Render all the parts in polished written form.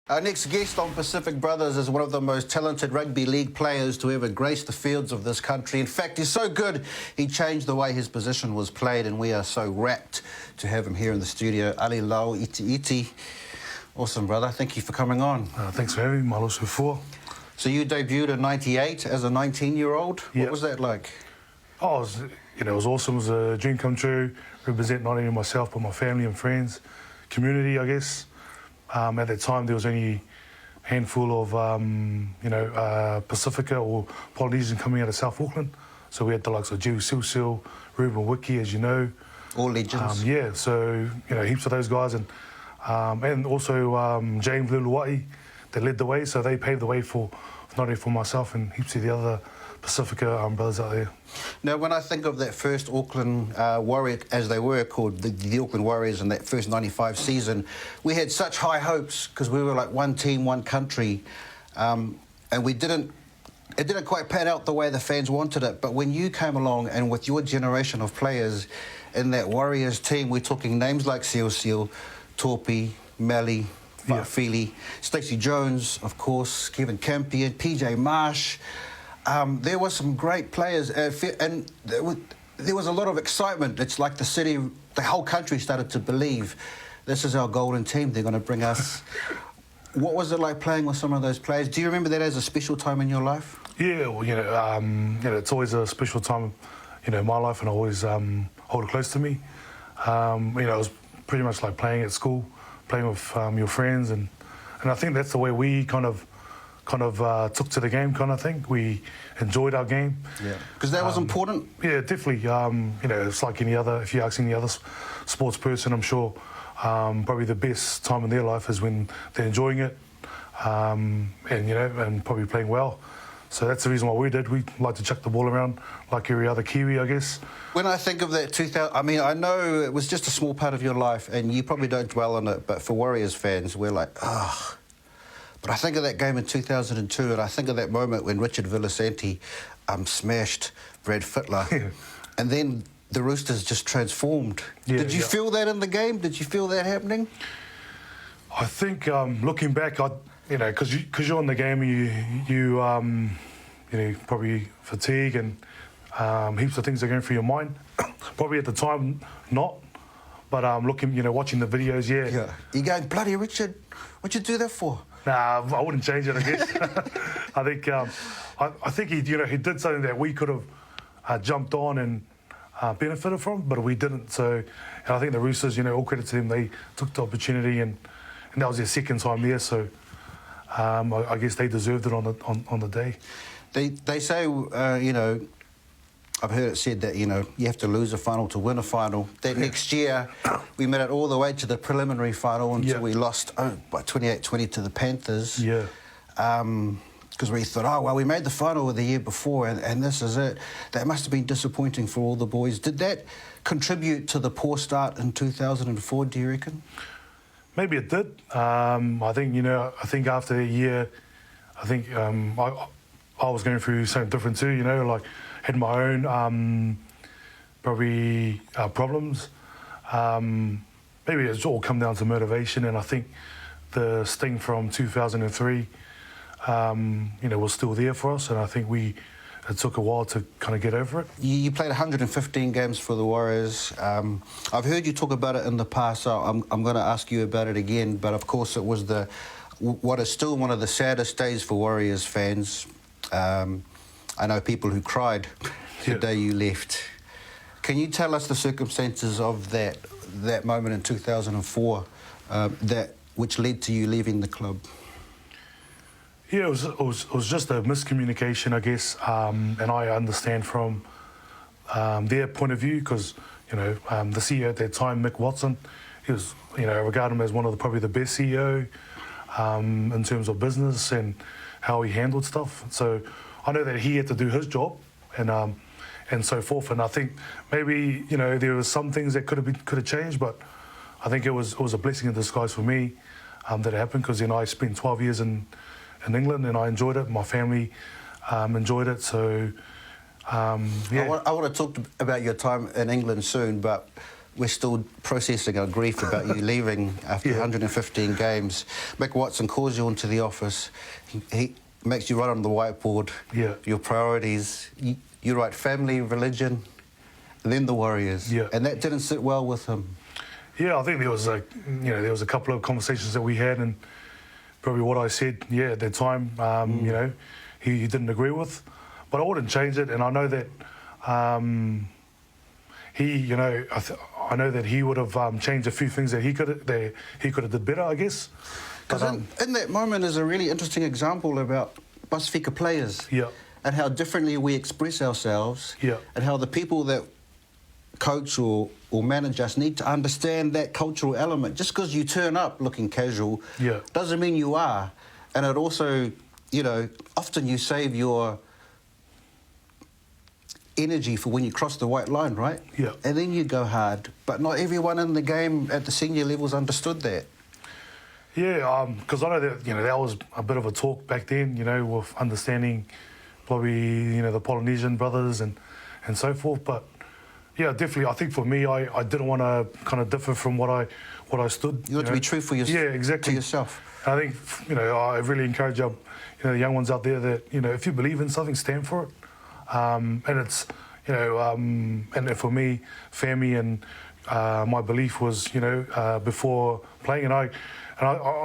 Our next guest on Pacific Brothers is one of the most talented rugby league players to ever grace the fields of this country. In fact, he's so good, he changed the way his position was played, and we are so rapt to have him here in the studio. Ali Lauiti'Iti. Awesome, brother. Thank you for coming on. Thanks for having me, Malo Sufo. So you debuted in '98 as a 19-year-old. Yep. What was that like? Oh, it was awesome. It was a dream come true. Represent not only myself, but my family and friends, community, I guess. At that time, there was only a handful of, Pasifika or Polynesian coming out of South Auckland. So we had the likes of Jerry Silsil, Ruben Wiki, as you know. All legends. Yeah, so, heaps of those guys. And also James Lauiti'Iti that led the way. So they paved the way for not only for myself and heaps of the other Pasifika brothers out there. Now, when I think of that first Auckland Warrior, as they were called, the Auckland Warriors in that first '95 season, we had such high hopes because we were like one team, one country, and it didn't quite pan out the way the fans wanted it. But when you came along and with your generation of players in that Warriors team, we're talking names like Seal, Torpy, Melly, Fili, Stacey Jones, of course, Kevin Campion, PJ Marsh. There were some great players, and there was a lot of excitement. It's like the whole country started to believe this is our golden team. They're going to bring us. What was it like playing with some of those players? Do you remember that as a special time in your life? Yeah, well, it's always a special time, in my life, and I always hold it close to me. It was pretty much like playing at school, playing with your friends, and I think that's the way we kind of took to the game, kind of thing. We enjoyed our game. Yeah, because that was important. Yeah, definitely. It's like any other. If you ask any other sports person, I'm sure probably the best time in their life is when they're enjoying it, and probably playing well. So that's the reason why we did. We like to chuck the ball around like every other Kiwi, I guess. When I think of that 2000, I mean, I know it was just a small part of your life, and you probably don't dwell on it. But for Warriors fans, we're like, ah. Oh. But I think of that game in 2002, and I think of that moment when Richard Villasanti smashed Brad Fittler, and then the Roosters just transformed. Yeah, Did you feel that in the game? Did you feel that happening? I think looking back, because you're in the game, you probably fatigue and heaps of things are going through your mind. Probably at the time, not. But watching the videos, yeah. You're going, bloody Richard, what'd you do that for? Nah, I wouldn't change it, I guess. I think he did something that we could have jumped on and benefited from, but we didn't. So, and I think the Roosters, all credit to them, they took the opportunity, and that was their second time there. So, I guess they deserved it on the day. They say, I've heard it said that, you have to lose a final to win a final. That next year, we made it all the way to the preliminary final until we lost by 28-20 to the Panthers. Yeah. Because we thought, we made the final the year before and this is it. That must have been disappointing for all the boys. Did that contribute to the poor start in 2004, do you reckon? Maybe it did. I think after a year, I was going through something different too, like had my own probably problems. Maybe it's all come down to motivation, and I think the sting from 2003, was still there for us, and I think it took a while to kind of get over it. You played 115 games for the Warriors. I've heard you talk about it in the past, so I'm going to ask you about it again, but of course it was what is still one of the saddest days for Warriors fans. I know people who cried the day you left. Can you tell us the circumstances of that moment in 2004, which led to you leaving the club? Yeah, it was just a miscommunication, I guess, and I understand from their point of view because the CEO at that time, Mick Watson, he was I regard him as one of probably the best CEO in terms of business and how he handled stuff. So I know that he had to do his job and so forth. And I think maybe there were some things that could have changed, but I think it was a blessing in disguise for me that it happened because I spent 12 years in England and I enjoyed it. My family enjoyed it. So I want to talk about your time in England soon, but we're still processing our grief about you leaving after 115 games. Mick Watson calls you into the office. He makes you write on the whiteboard your priorities. You write family, religion, and then the Warriors. Yeah. And that didn't sit well with him. Yeah, I think there was there was a couple of conversations that we had, and probably what I said, at that time, he didn't agree with, but I wouldn't change it, and I know that I know that he would have changed a few things that he could have did better, I guess. Because in that moment is a really interesting example about Pasifika players. Yeah. And how differently we express ourselves. Yeah. And how the people that coach or manage us need to understand that cultural element. Just because you turn up looking casual doesn't mean you are. And it also, often you save your energy for when you cross the white line, right? Yeah. And then you go hard. But not everyone in the game at the senior levels understood that. Yeah, because I know that, that was a bit of a talk back then, with understanding probably, the Polynesian brothers and so forth. But, yeah, definitely, I think for me, I didn't want to kind of differ from what I stood. You want to be true for yourself. Yeah, exactly. To yourself. And I think, I really encourage the young ones out there that, if you believe in something, stand for it. And it's, and for me, family and my belief was, before playing, and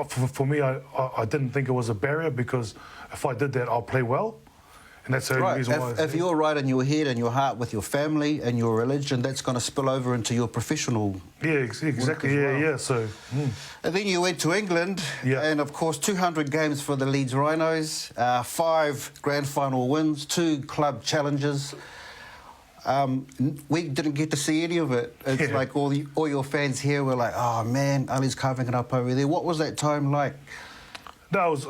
for me, I didn't think it was a barrier, because if I did that, I'll play well. And that's the only reason why. If you're right in your head and your heart with your family and your religion, that's going to spill over into your professional. Yeah, exactly. Yeah. So. And then you went to England, and of course 200 games for the Leeds Rhinos, 5 grand final wins, 2 club challenges. We didn't get to see any of it. It's like all your fans here were like, "Oh man, Ali's carving it up over there." What was that time like? That was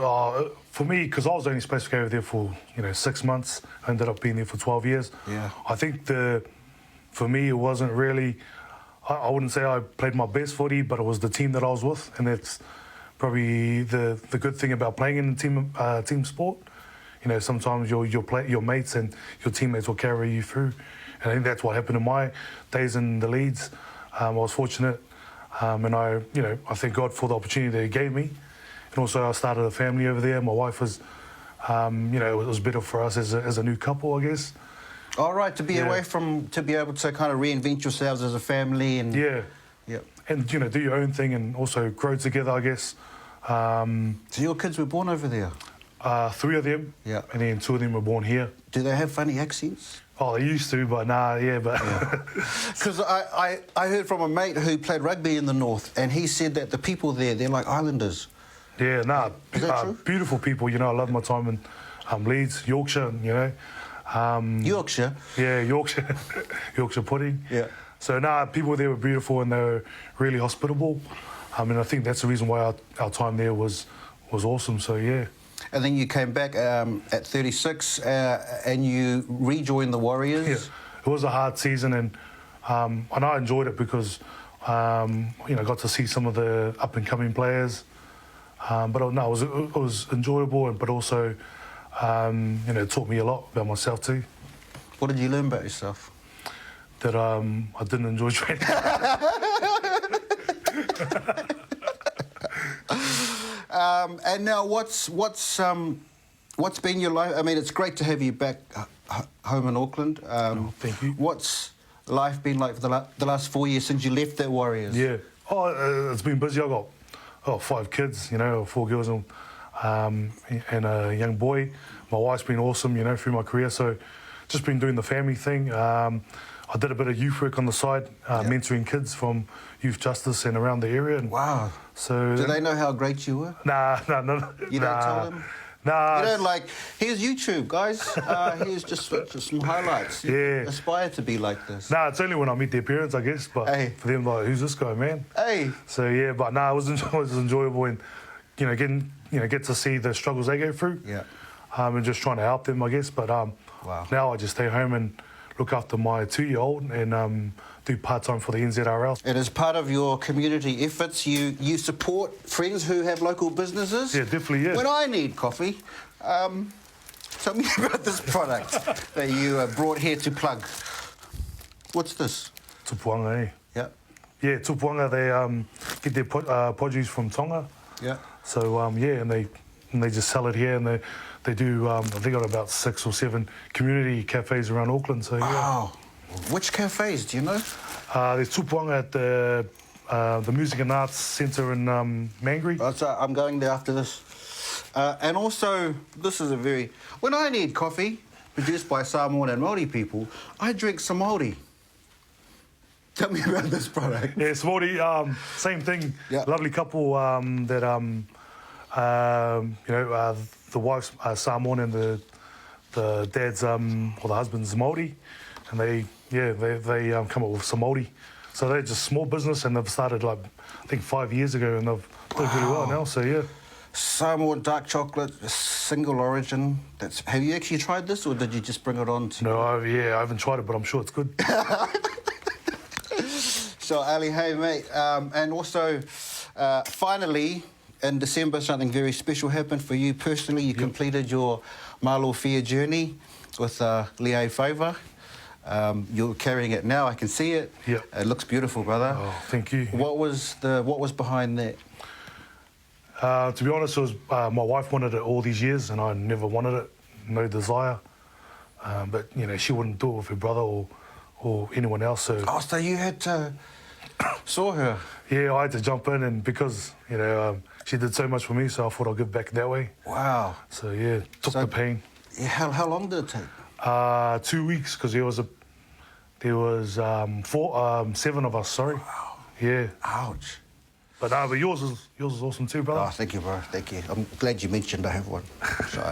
for me, because I was only supposed to go over there for 6 months. I ended up being there for 12 years. Yeah. I think for me it wasn't really. I wouldn't say I played my best footy, but it was the team that I was with, and that's probably the good thing about playing in a team sport. Sometimes your mates and your teammates will carry you through. And I think that's what happened in my days in the Leeds. I was fortunate, and I thank God for the opportunity that He gave me. And also, I started a family over there. My wife was, it was better for us as a new couple, I guess. All right, to be away from, to be able to kind of reinvent yourselves as a family and and do your own thing and also grow together, I guess. So your kids were born over there? 3 of them, and then 2 of them were born here. Do they have funny accents? Oh, they used to, but Because I heard from a mate who played rugby in the north, and he said that the people there, they're like islanders. Yeah, Is that true? Beautiful people. I love my time in Leeds, Yorkshire. Yorkshire. Yeah, Yorkshire, Yorkshire pudding. Yeah. So people there were beautiful and they were really hospitable. And I think that's the reason why our time there was awesome. So yeah. And then you came back at 36 and you rejoined the Warriors. Yeah, it was a hard season, and I enjoyed it because got to see some of the up and coming players. But no, it was enjoyable, but also it taught me a lot about myself too. What did you learn about yourself? That I didn't enjoy training. And now, what's been your life? I mean, it's great to have you back home in Auckland. Thank you. What's life been like for the last 4 years since you left the Warriors? Yeah. It's been busy. I got 5 kids, 4 girls and a young boy. My wife's been awesome, through my career. So just been doing the family thing. I did a bit of youth work on the side, mentoring kids from Youth Justice and around the area. And wow. So do they know how great you were? No. You don't tell them? Nah. You don't here's YouTube, guys. Here's just some highlights. You aspire to be like this. Nah, it's only when I meet their parents, I guess. But for them, who's this guy, man? Hey. So yeah, but it was enjoyable, and get to see the struggles they go through. Yeah. And just trying to help them, I guess. But now I just stay home and look after my 2-year-old and do part-time for the NZRL. And as part of your community efforts, you support friends who have local businesses? Yeah, definitely, yeah. When I need coffee, tell me about this product that you brought here to plug. What's this? Tupuanga, eh? Yeah. Yeah, tupuanga, they get their produce from Tonga. Yeah. So, and they just sell it here, and they do, they got about 6 or 7 community cafes around Auckland, so yeah. Wow. Which cafes, do you know? There's tupuanga at the Music and Arts Centre in Mangere. I'm going there after this. And also, this is when I need coffee produced by Samoan and Māori people, I drink some Māori. Tell me about this product. Yeah, it's Māori, same thing. Yeah. Lovely couple that, the wife's Samoan and the dad's, or the husband's Māori. And they come up with some Māori. So they're just small business, and they've started, I think 5 years ago, and they've done pretty well now, so yeah. Samoan dark chocolate, single origin. Have you actually tried this, or did you just bring it on to... No, I haven't tried it, but I'm sure it's good. So, Ali, hey, mate. And also, finally, in December, something very special happened for you personally. You completed your Malo Fia journey with Liai Favour. You're carrying it now. I can see it. Yep. It looks beautiful, brother. Oh, thank you. What was behind that? To be honest, it was my wife wanted it all these years, and I never wanted it. No desire. But she wouldn't do it with her brother or anyone else. So. Oh, so you had to saw her. Yeah, I had to jump in, and because she did so much for me, so I thought I'd give back that way. Wow. So yeah, took the pain. Yeah, how long did it take? 2 weeks, because there was 7 of us. Sorry. Wow. Yeah. Ouch. But yours is awesome too, brother. Oh, thank you, bro. Thank you. I'm glad you mentioned I have one. So,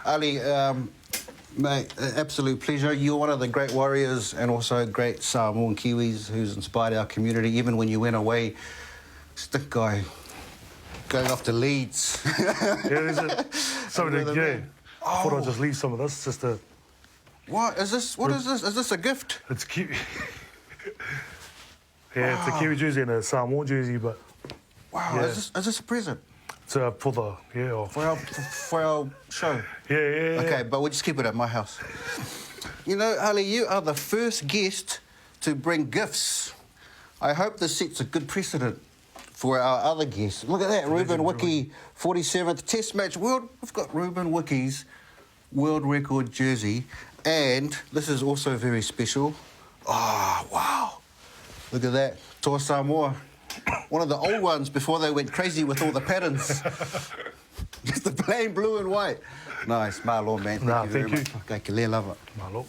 Ali, mate, absolute pleasure. You're one of the great warriors and also great Samoan Kiwis who's inspired our community. Even when you went away, stick guy, going off to Leeds. Yeah, there's something. Yeah. I thought I'd just leave some of this just to. What is this? What is this? Is this a gift? It's cute. Yeah, it's a Kiwi jersey and a Samoan jersey, but... Wow, yeah. is this a present? It's for the... Yeah. For our show? Yeah. Okay, but we'll just keep it at my house. Ali, you are the first guest to bring gifts. I hope this sets a good precedent for our other guests. Look at that, Ruben Wiki, 47th Test Match World. We've got Ruben Wiki's world record jersey. And this is also very special. Oh, wow. Look at that. Toa Samoa. One of the old ones before they went crazy with all the patterns. Just the plain blue and white. Nice. Malo, man. Thank you. Very much. Kai ke lea lava. Malo.